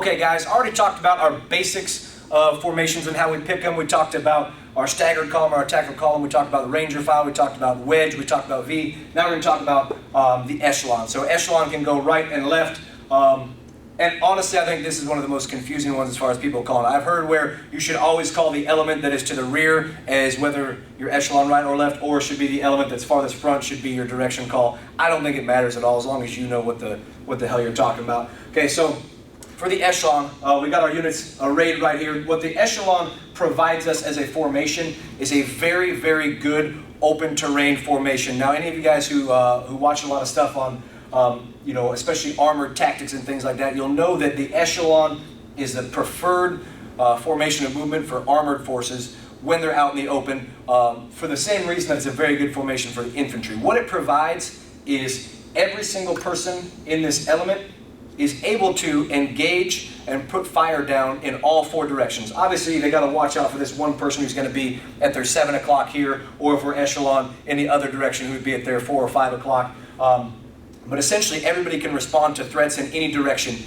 Okay guys, I already talked about our basics of formations and how we pick them. We talked about our staggered column, our tactical column. We talked about the ranger file. We talked about wedge. We talked about V. Now we're going to talk about the echelon. So echelon can go right and left. And honestly, I think this is one of the most confusing ones as far as people calling it. I've heard where you should always call the element that is to the rear as whether your echelon right or left, or should be the element that's farthest front should be your direction call. I don't think it matters at all as long as you know what the hell you're talking about. Okay, so for the echelon, we got our units arrayed right here. What the echelon provides us as a formation is a very, very good open terrain formation. Now, any of you guys who watch a lot of stuff on you know, especially armored tactics and things like that, you'll know that the echelon is the preferred formation of movement for armored forces when they're out in the open, for the same reason that it's a very good formation for the infantry. What it provides is every single person in this element is able to engage and put fire down in all four directions. Obviously, they got to watch out for this one person who's going to be at their 7 o'clock here, or if we're echelon in the other direction, who would be at their 4 or 5 o'clock. But essentially, everybody can respond to threats in any direction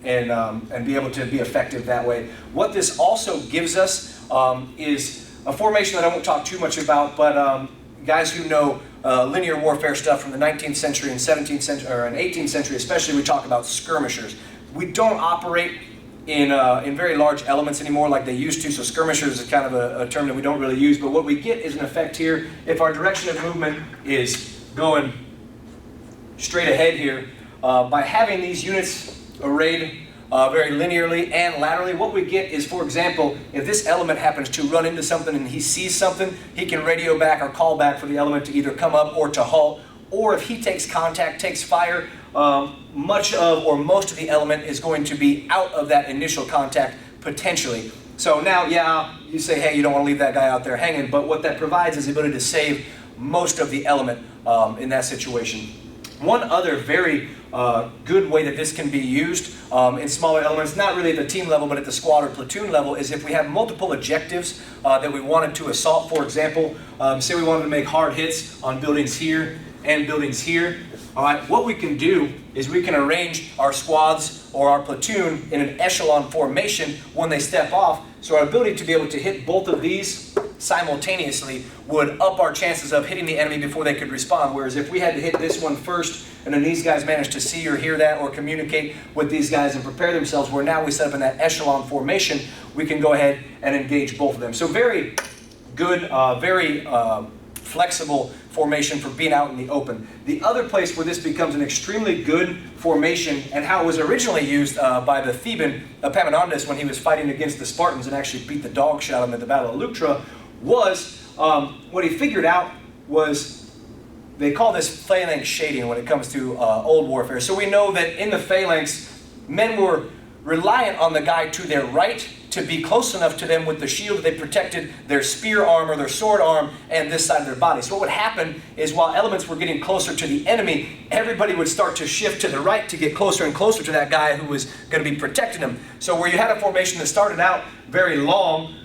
and be able to be effective that way. What this also gives us is a formation that I won't talk too much about, but guys who know linear warfare stuff from the 19th century and 17th century, or in 18th century especially, we talk about skirmishers. We don't operate in very large elements anymore like they used to, so skirmishers is kind of a term that we don't really use, but what we get is an effect here. If our direction of movement is going straight ahead here, by having these units arrayed very linearly and laterally, what we get is, for example, if this element happens to run into something and he sees something, he can radio back or call back for the element to either come up or to halt, or if he takes contact, takes fire, much of or most of the element is going to be out of that initial contact potentially. So now, yeah, you say, hey, you don't want to leave that guy out there hanging, but what that provides is the ability to save most of the element in that situation. One other very good way that this can be used in smaller elements, not really at the team level, but at the squad or platoon level, is if we have multiple objectives that we wanted to assault. For example, say we wanted to make hard hits on buildings here and buildings here. All right, what we can do is we can arrange our squads or our platoon in an echelon formation when they step off, so our ability to be able to hit both of these simultaneously would up our chances of hitting the enemy before they could respond. Whereas if we had to hit this one first, and then these guys managed to see or hear that or communicate with these guys and prepare themselves, where now we set up in that echelon formation, we can go ahead and engage both of them. So very good, very flexible formation for being out in the open. The other place where this becomes an extremely good formation, and how it was originally used by the Theban Epaminondas when he was fighting against the Spartans and actually beat the dog shit out of them at the Battle of Leuctra, was what he figured out was they call this phalanx shading when it comes to old warfare. So we know that in the phalanx, men were reliant on the guy to their right to be close enough to them with the shield that they protected their spear arm or their sword arm and this side of their body. So what would happen is while elements were getting closer to the enemy, everybody would start to shift to the right to get closer and closer to that guy who was going to be protecting them. So where you had a formation that started out very long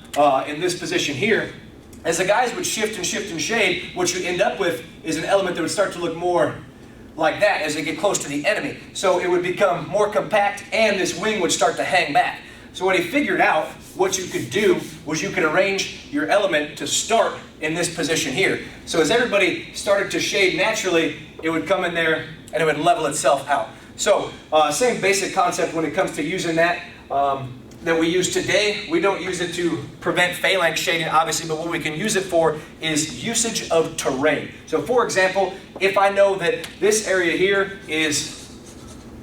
in this position here, as the guys would shift and shade, what you end up with is an element that would start to look more like that as they get close to the enemy. So it would become more compact and this wing would start to hang back. So what he figured out, what you could do was you could arrange your element to start in this position here. So as everybody started to shade naturally, it would come in there and it would level itself out. So same basic concept when it comes to using that that we use today. We don't use it to prevent phalanx shading, obviously, but what we can use it for is usage of terrain. So for example, if I know that this area here is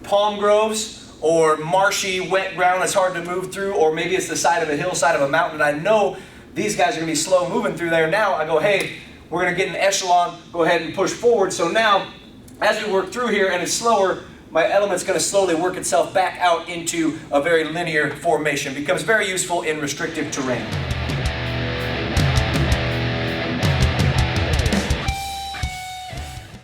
palm groves, or marshy, wet ground that's hard to move through, or maybe it's the side of a hill, side of a mountain, and I know these guys are going to be slow moving through there. Now I go, hey, we're going to get an echelon, go ahead and push forward. So now, as we work through here and it's slower, my element's going to slowly work itself back out into a very linear formation. It becomes very useful in restrictive terrain.